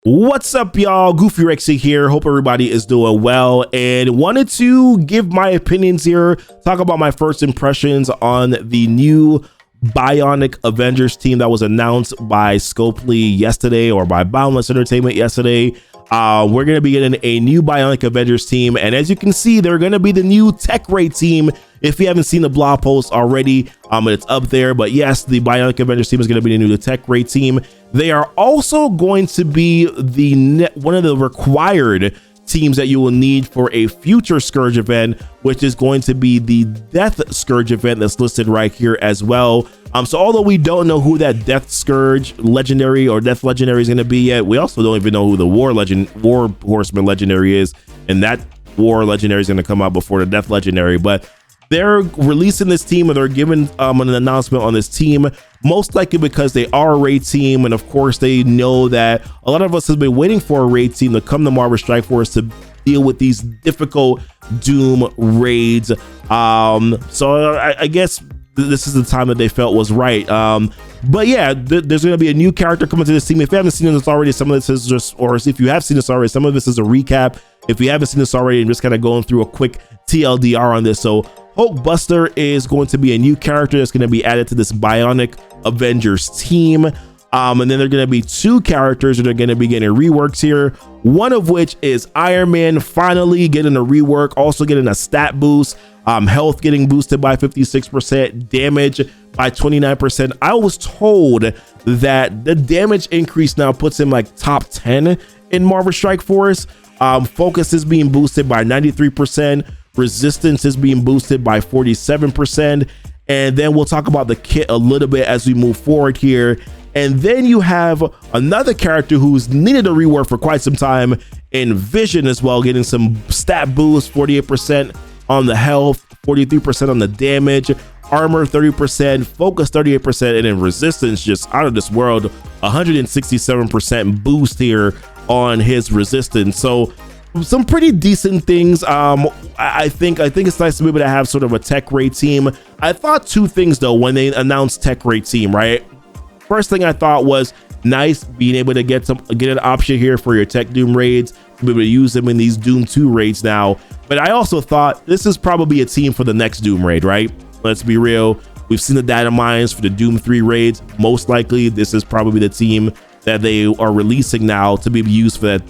What's up, y'all? GoofyRhexxi here. Hope everybody is doing well, and wanted to give my opinions here, talk about my first impressions on the new Bionic Avengers team that was announced by Scopely yesterday, or by Boundless Entertainment yesterday. We're going to be getting a new Bionic Avengers team, and as you can see, they're going to be the new Tech Raid team. If you haven't seen the blog post already, it's up there. But yes, the Bionic Avengers team is going to be the new Tech Raid team. They are also going to be one of the required teams that you will need for a future Scourge event, which is going to be the Death Scourge event that's listed right here as well. So although we don't know who that Death Scourge legendary or Death legendary is going to be yet, we also don't even know who the War Horseman legendary is, and that War legendary is going to come out before the Death legendary. But they're releasing this team, and they're giving an announcement on this team, most likely because they are a raid team, and of course they know that a lot of us have been waiting for a raid team to come to Marvel Strike Force to deal with these difficult Doom raids. So I guess this is the time that they felt was right. But yeah, there's going to be a new character coming to this team. If you haven't seen this already, some of this is just, or if you have seen this already, some of this is a recap. If you haven't seen this already, I'm just kind of going through a quick TLDR on this. So Hulkbuster is going to be a new character that's going to be added to this Bionic Avengers team. And then there are going to be two characters that are going to be getting reworks here. One of which is Iron Man, finally getting a rework, also getting a stat boost, health getting boosted by 56%, damage by 29%. I was told that the damage increase now puts him like top 10 in Marvel Strike Force. Focus is being boosted by 93%. Resistance is being boosted by 47%. And then we'll talk about the kit a little bit as we move forward here. And then you have another character who's needed a rework for quite some time in Vision as well, getting some stat boost, 48% on the health, 43% on the damage, armor 30%, focus 38%, and then resistance just out of this world, 167% boost here on his resistance. So some pretty decent things. I think it's nice to be able to have sort of a Tech Raid team. I thought two things though when they announced Tech Raid team, right? First thing I thought was nice being able to get an option here for your Tech Doom raids, to be able to use them in these Doom 2 raids now. But I also thought this is probably a team for the next Doom raid, right? Let's be real. We've seen the data mines for the Doom 3 raids. Most likely this is probably the team that they are releasing now to be used for that.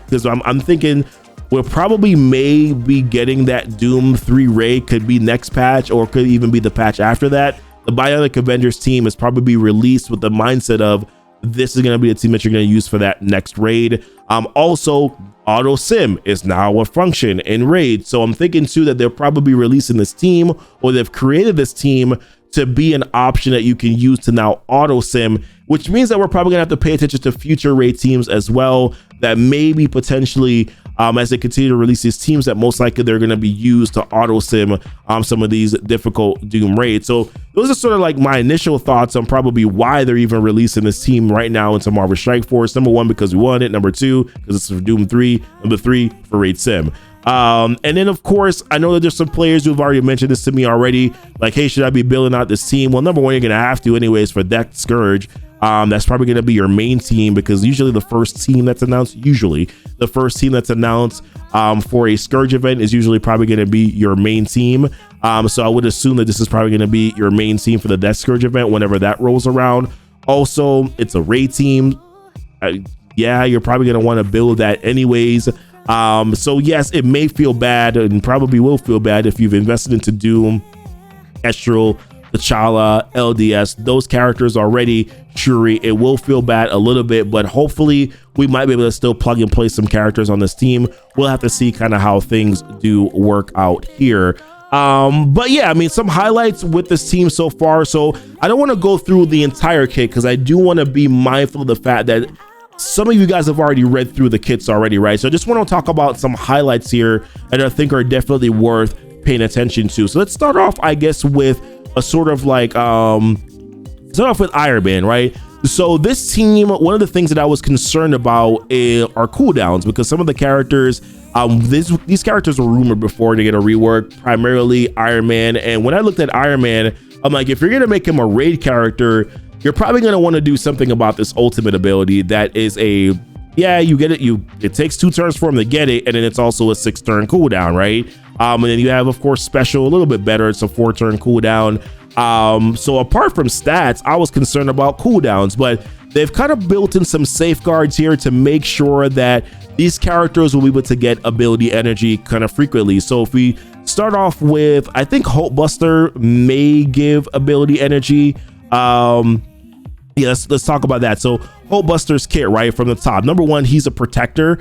Because I'm thinking we'll probably may be getting that Doom 3 raid, could be next patch or could even be the patch after that. The Bionic Avengers team is probably released with the mindset of this is going to be a team that you're going to use for that next raid. Also, Auto Sim is now a function in raid. So I'm thinking too that they're probably releasing this team, or they've created this team to be an option that you can use to now auto sim, which means that we're probably gonna have to pay attention to future raid teams as well, that maybe potentially as they continue to release these teams, that most likely they're going to be used to auto sim some of these difficult Doom raids. So those are sort of like my initial thoughts on probably why they're even releasing this team right now into Marvel Strike Force. Number one, because we want it. Number two, because it's for Doom 3. Number three, for Raid Sim. And then of course, I know that there's some players who've already mentioned this to me already, like, hey, should I be building out this team? Well, number one, you're gonna have to anyways for Death Scourge. That's probably going to be your main team, because usually the first team that's announced for a Scourge event is usually probably going to be your main team. So I would assume that this is probably going to be your main team for the Death Scourge event whenever that rolls around. Also, it's a raid team. Yeah, you're probably going to want to build that anyways. So yes, it may feel bad, and probably will feel bad, if you've invested into Doom, Estral, T'Challa, LDS, those characters already. Shuri, it will feel bad a little bit, but hopefully we might be able to still plug and play some characters on this team. We'll have to see kind of how things do work out here. But yeah, I mean, some highlights with this team so far. So I don't want to go through the entire kit, because I do want to be mindful of the fact that some of you guys have already read through the kits already, right? So I just want to talk about some highlights here that I think are definitely worth paying attention to. So let's start off, I guess, with a sort of like start off with Ironman, right? So this team, one of the things that I was concerned about are cooldowns, because some of the characters, these characters were rumored before to get a rework, primarily Ironman. And when I looked at Ironman, I'm like, if you're gonna make him a raid character, you're probably gonna want to do something about this ultimate ability that is a yeah, you get it. It takes 2 turns for him to get it, and then it's also a 6-turn cooldown, right? And then you have, of course, special, a little bit better. It's a 4-turn cooldown. So apart from stats, I was concerned about cooldowns, but they've kind of built in some safeguards here to make sure that these characters will be able to get ability energy kind of frequently. So if we start off with, I think Hulkbuster may give ability energy. Yeah, let's talk about that. So Hulkbuster's kit, right from the top. Number 1, he's a protector.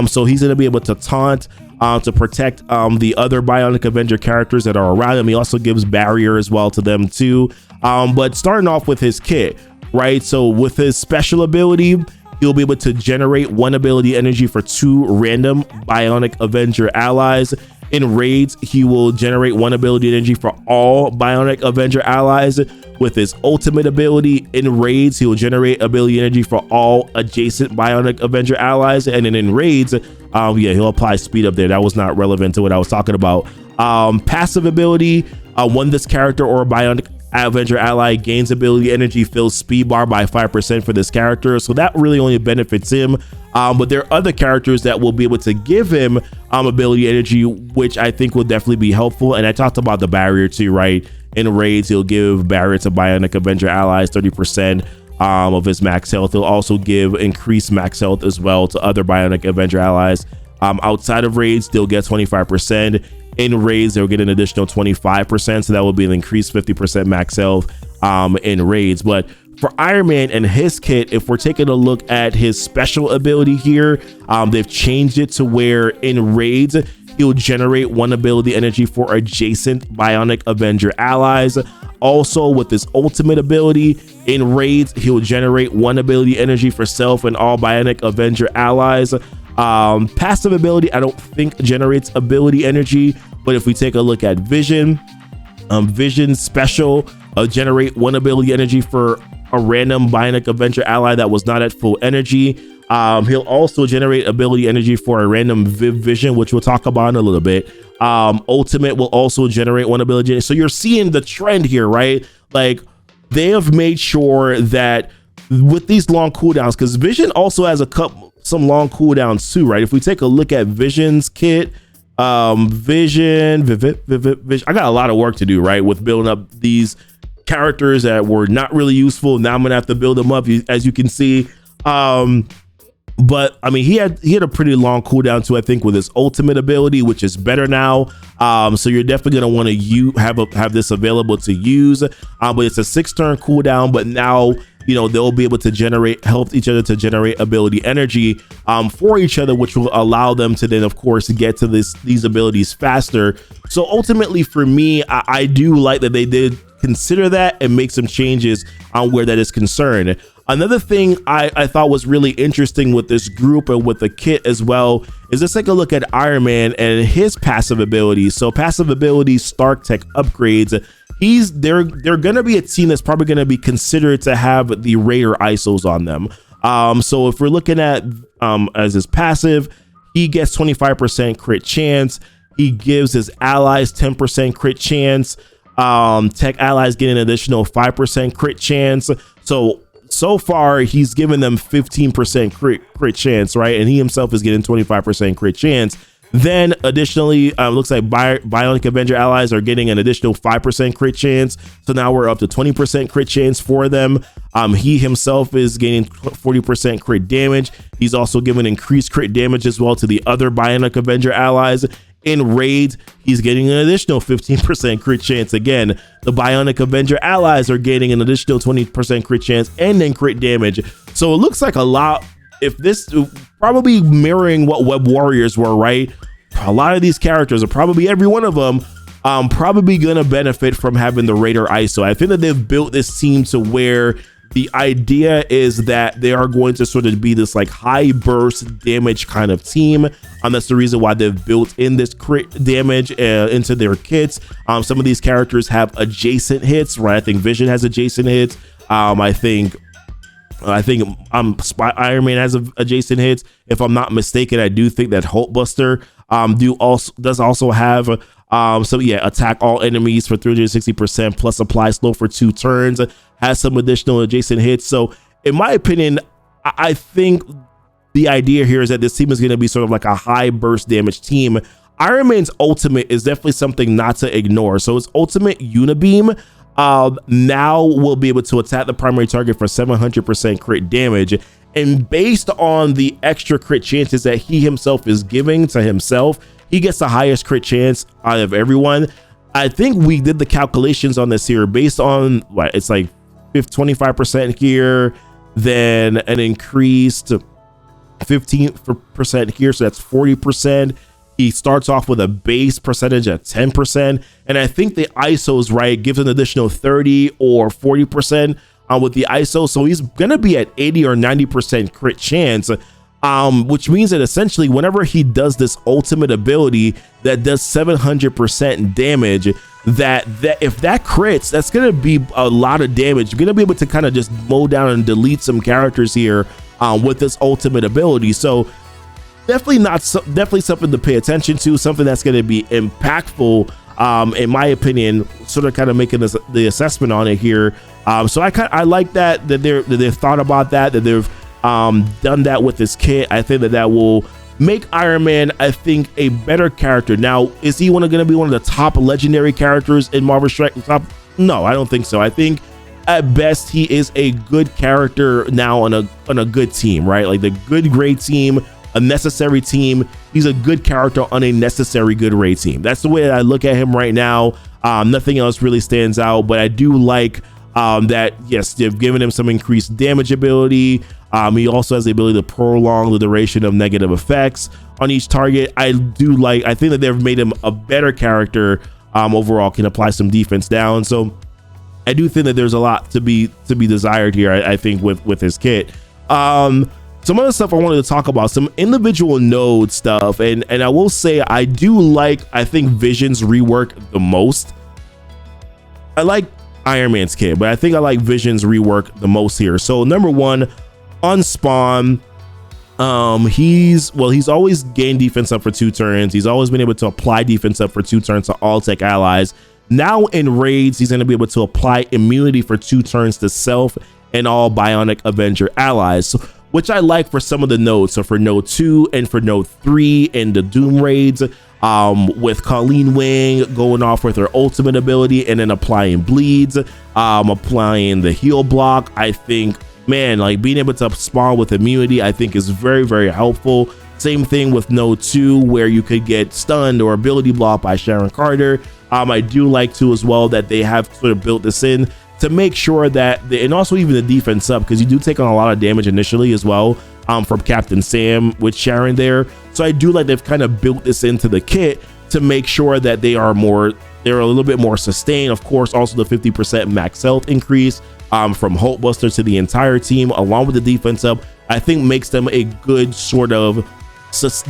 So he's gonna be able to taunt to protect the other Bionic Avenger characters that are around him. He also gives barrier as well to them too. But starting off with his kit, right? So with his special ability, he'll be able to generate 1 ability energy for 2 random Bionic Avenger allies. In raids, he will generate 1 ability energy for all Bionic Avenger allies. With his ultimate ability, in raids, he will generate ability energy for all adjacent Bionic Avenger allies. And then in raids, yeah, he'll apply speed up there. That was not relevant to what I was talking about. Passive ability, when this character or Bionic Avenger ally gains ability energy, fills speed bar by 5% for this character. So that really only benefits him. But there are other characters that will be able to give him ability energy, which I think will definitely be helpful. And I talked about the barrier too, right? In raids, he'll give barrier to Bionic Avenger allies 30% of his max health. He'll also give increased max health as well to other Bionic Avenger allies. Outside of raids, they'll get 25%. In raids, they'll get an additional 25%, so that will be an increased 50% max health in raids. But for Iron Man and his kit, if we're taking a look at his special ability here, they've changed it to where in raids, he'll generate 1 ability energy for adjacent Bionic Avenger allies. Also, with his ultimate ability, in raids, he'll generate 1 ability energy for self and all Bionic Avenger allies. Passive ability, I don't think generates ability energy, but if we take a look at Vision, Vision special, generate 1 ability energy for a random Bionic Avenger ally that was not at full energy. He'll also generate ability energy for a random Vision, which we'll talk about in a little bit. Ultimate will also generate 1 ability. So you're seeing the trend here, right? Like, they have made sure that with these long cooldowns, because Vision also has some long cooldowns too, right? If we take a look at Vision's kit, Vision, I got a lot of work to do, right, with building up these characters that were not really useful. Now I'm gonna have to build them up, as you can see. But I mean, he had a pretty long cooldown too, I think, with his ultimate ability, which is better now. So you're definitely gonna want to have this available to use. But it's a 6-turn cooldown. But now, you know, they'll be able to help each other to generate ability energy for each other, which will allow them to then, of course, get to these abilities faster. So ultimately, for me, I do like that they did consider that and make some changes on where that is concerned. Another thing I thought was really interesting with this group and with the kit as well is let's take a look at Iron Man and his passive abilities. So passive abilities, Stark Tech upgrades. They're gonna be a team that's probably gonna be considered to have the Raider ISOs on them. So if we're looking at as his passive, he gets 25% crit chance. He gives his allies 10% crit chance. Tech allies get an additional 5% crit chance. So far, he's given them 15% crit chance, right? And he himself is getting 25% crit chance. Then additionally, looks like Bionic Avenger allies are getting an additional 5% crit chance. So now we're up to 20% crit chance for them. He himself is gaining 40% crit damage. He's also given increased crit damage as well to the other Bionic Avenger allies. In raids, he's getting an additional 15% crit chance. Again, the Bionic Avenger allies are getting an additional 20% crit chance and then crit damage. So it looks like a lot. If this probably mirroring what Web Warriors were, right? A lot of these characters, or probably every one of them, probably gonna benefit from having the Raider ISO. I think that they've built this team to where the idea is that they are going to sort of be this like high burst damage kind of team. That's the reason why they've built in this crit damage into their kits. Some of these characters have adjacent hits, right? I think Vision has adjacent hits. I think Iron Man has adjacent hits. If I'm not mistaken, I do think that Hulkbuster does also have so yeah, attack all enemies for 360% plus apply slow for 2 turns. Has some additional adjacent hits. So in my opinion, I think the idea here is that this team is going to be sort of like a high burst damage team. Iron Man's ultimate is definitely something not to ignore. So his ultimate Unibeam now will be able to attack the primary target for 700% crit damage. And based on the extra crit chances that he himself is giving to himself, he gets the highest crit chance out of everyone. I think we did the calculations on this here based on what it's like 25% here, then an increase to 15% here. So that's 40%. He starts off with a base percentage at 10. And I think the ISO's right gives an additional 30 or 40% with the ISO. So he's going to be at 80 or 90% crit chance, which means that essentially whenever he does this ultimate ability that does 700% damage, that if that crits, that's going to be a lot of damage. You're going to be able to kind of just mow down and delete some characters here with this ultimate ability. So definitely something to pay attention to, something that's going to be impactful, in my opinion, sort of kind of making the assessment on it here. So I like that they've thought about that they've done that with this kit. I think that will make Iron Man, I think, a better character. Now, is he going to be one of the top legendary characters in Marvel Strike? No, I don't think so. I think at best he is a good character now on a good team, right? Like the good great team, a necessary team. He's a good character on a necessary good raid team. That's the way that I look at him right now. Nothing else really stands out, but I do like that, yes, they've given him some increased damage ability. He also has the ability to prolong the duration of negative effects on each target. I think that they've made him a better character. Overall, can apply some defense down. So I do think that there's a lot to be desired here, I think, with his kit. Some other stuff I wanted to talk about, some individual node stuff, and I will say I think Vision's rework the most. I like Iron Man's kit, but I think I like Vision's rework the most here. So number one, on spawn, he's always gained defense up for 2 turns. He's always been able to apply defense up for 2 turns to all tech allies. Now in raids, he's going to be able to apply immunity for 2 turns to self and all Bionic Avenger allies, which I like for some of the nodes. So for node 2 and for node 3 in the Doom raids, with Colleen Wing going off with her ultimate ability and then applying bleeds, applying the heal block, I think, man, like being able to spawn with immunity, I think is very, very helpful. Same thing with node 2, where you could get stunned or ability blocked by Sharon Carter. I do like too as well that they have sort of built this in to make sure that and also even the defense up, because you do take on a lot of damage initially as well, from Captain Sam with Sharon there. So I do like they've kind of built this into the kit to make sure that they're a little bit more sustained. Of course, also the 50% max health increase from Hulkbuster to the entire team, along with the defense up, I think makes them a good sort of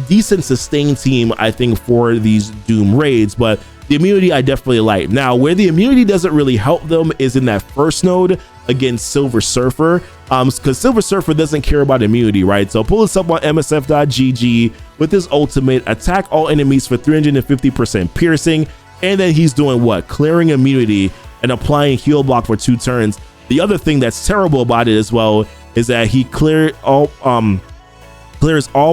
decent sustained team, I think, for these Doom raids. But the immunity I definitely like. Now, where the immunity doesn't really help them is in that first node against Silver Surfer, because Silver Surfer doesn't care about immunity, right? So pull this up on MSF.gg with his ultimate, attack all enemies for 350% piercing, and then he's doing what? Clearing immunity and applying heal block for 2 turns. The other thing that's terrible about it as well is that he clears all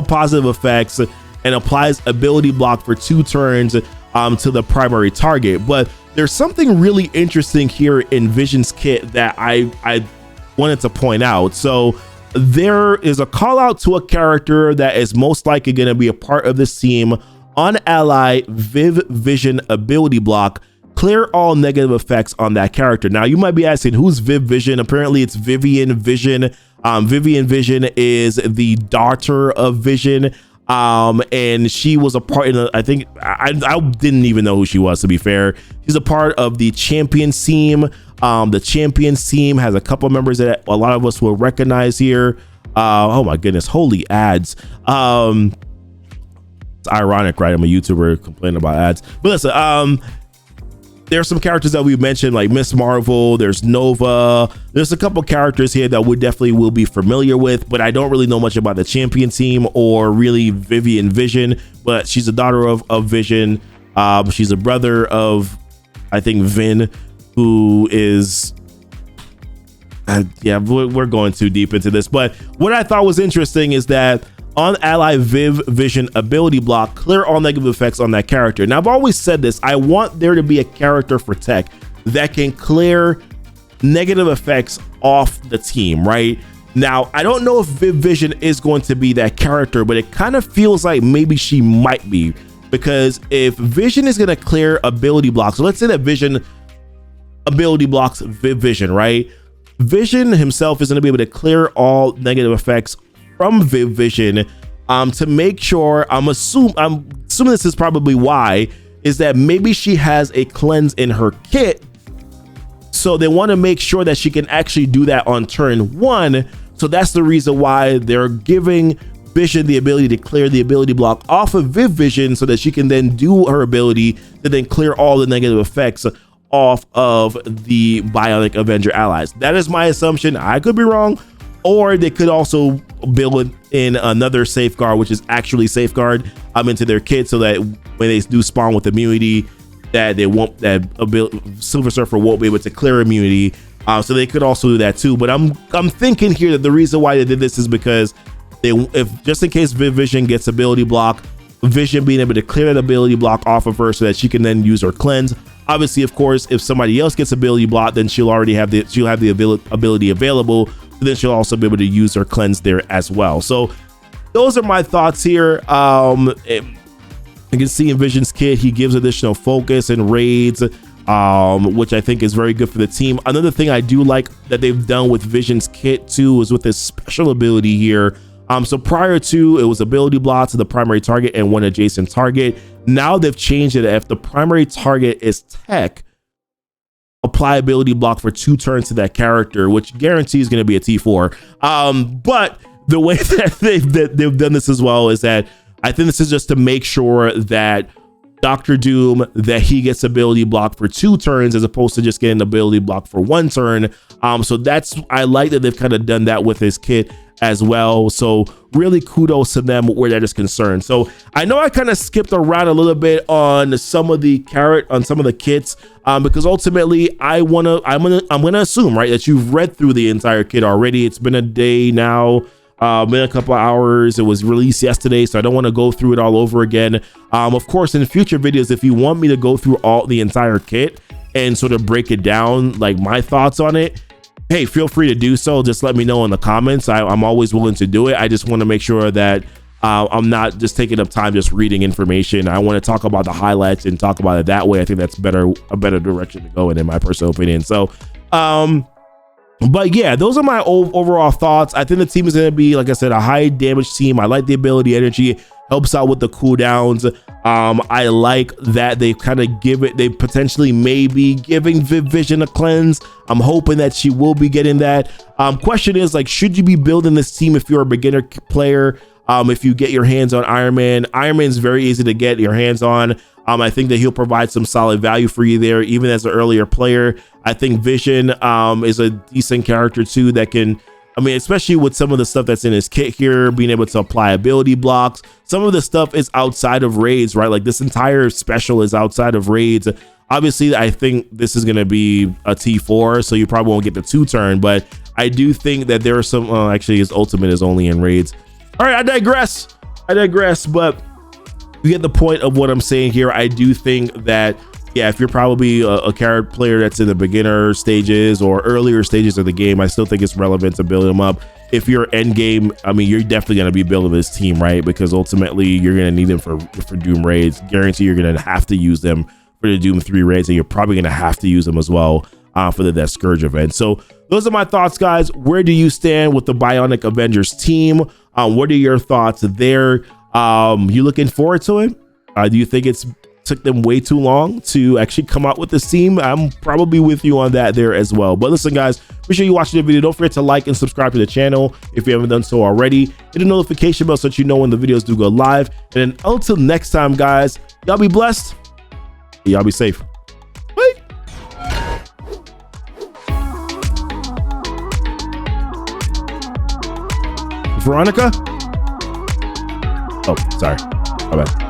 positive effects and applies ability block for 2 turns to the primary target. But there's something really interesting here in Vision's kit that I wanted to point out. So there is a call out to a character that is most likely going to be a part of this team on ally Vision ability block. Clear all negative effects on that character. Now you might be asking, who's Vision? Apparently it's Vivian Vision. Vivian Vision is the daughter of Vision. And she was a part in I think I didn't even know who she was, to be fair. She's a part of the Champions team. The Champions team has a couple members that a lot of us will recognize here. Oh my goodness, holy ads. It's ironic, right? I'm a YouTuber complaining about ads. But listen, there's some characters that we mentioned, like Miss Marvel, there's Nova, there's a couple characters here that we definitely will be familiar with, but I don't really know much about the Champion team or really Vivian Vision. But she's a daughter of Vision. She's a brother of, I think, Vin, who is yeah, we're going too deep into this. But what I thought was interesting is that On ally Vision ability block, clear all negative effects on that character. Now, I've always said this. I want there to be a character for tech that can clear negative effects off the team, right? Now, I don't know if Vision is going to be that character, but it kind of feels like maybe she might be, because if Vision is going to clear ability blocks, so let's say that Vision ability blocks Vision, right? Vision himself is going to be able to clear all negative effects from Vision to make sure, I'm assuming this is probably why, is that maybe she has a cleanse in her kit. So they want to make sure that she can actually do that on turn 1. So that's the reason why they're giving Vision the ability to clear the ability block off of Vision so that she can then do her ability to then clear all the negative effects off of the Bionic Avenger allies. That is my assumption. I could be wrong. Or they could also build in another safeguard, which is actually safeguard into their kit, so that when they do spawn with immunity, that they won't, that Silver Surfer won't be able to clear immunity. So they could also do that too. But I'm thinking here that the reason why they did this is because if just in case Vision gets ability block, Vision being able to clear that ability block off of her so that she can then use her cleanse. Obviously, of course, if somebody else gets ability block, then she'll have the ability available. Then she'll also be able to use her cleanse there as well. So those are my thoughts here. You can see in Vision's kit, he gives additional focus and raids, which I think is very good for the team. Another thing I do like that they've done with Vision's kit too is with his special ability here. So prior to, it was ability block to the primary target and one adjacent target. Now they've changed it. If the primary target is tech, apply ability block for 2 turns to that character, which guarantees going to be a T4. But the way that they've done this as well is that I think this is just to make sure that Dr. Doom, that he gets ability block for 2 turns as opposed to just getting ability block for 1 turn. So I like that they've kind of done that with his kit as well. So really kudos to them where that is concerned. So I know I kind of skipped around a little bit on some of the kits, because ultimately I'm gonna assume, right, that you've read through the entire kit already. It's been a day now, been a couple of hours. It was released yesterday, so I don't want to go through it all over again. Of course, in future videos, if you want me to go through the entire kit and sort of break it down, like my thoughts on it, hey, feel free to do so. Just let me know in the comments. I'm always willing to do it. I just want to make sure that I'm not just taking up time just reading information. I want to talk about the highlights and talk about it that way. I think that's a better direction to go in my personal opinion. So but yeah, those are my overall thoughts. I think the team is going to be, like I said, a high damage team. I like the ability energy, helps out with the cooldowns. I like that they kind of they potentially may be giving Vision a cleanse. I'm hoping that she will be getting that. Question is, like, should you be building this team if you're a beginner player? If you get your hands on Ironman is very easy to get your hands on. I think that he'll provide some solid value for you there, even as an earlier player. I think Vision is a decent character too that can, especially with some of the stuff that's in his kit here, being able to apply ability blocks. Some of the stuff is outside of raids, right? Like this entire special is outside of raids. Obviously, I think this is going to be a T4, so you probably won't get the 2 turn, but I do think that there are some, actually his ultimate is only in raids. All right, I digress, but you get the point of what I'm saying here. I do think that, yeah, if you're probably a character player that's in the beginner stages or earlier stages of the game, I still think it's relevant to build them up. If you're end game, you're definitely going to be building this team, right? Because ultimately you're going to need them for Doom raids. Guarantee you're going to have to use them for the Doom 3 raids, and you're probably going to have to use them as well for the Death Scourge event. So those are my thoughts, guys. Where do you stand with the Bionic Avengers team? What are your thoughts there? You looking forward to it? Do you think it's took them way too long to actually come out with this team? I'm probably with you on that there as well. But listen, guys, make sure you watch the video. Don't forget to like and subscribe to the channel if you haven't done so already. Hit the notification bell so that you know when the videos do go live. And then until next time, guys, y'all be blessed. Y'all be safe. Bye. Veronica? Oh, sorry. My bad.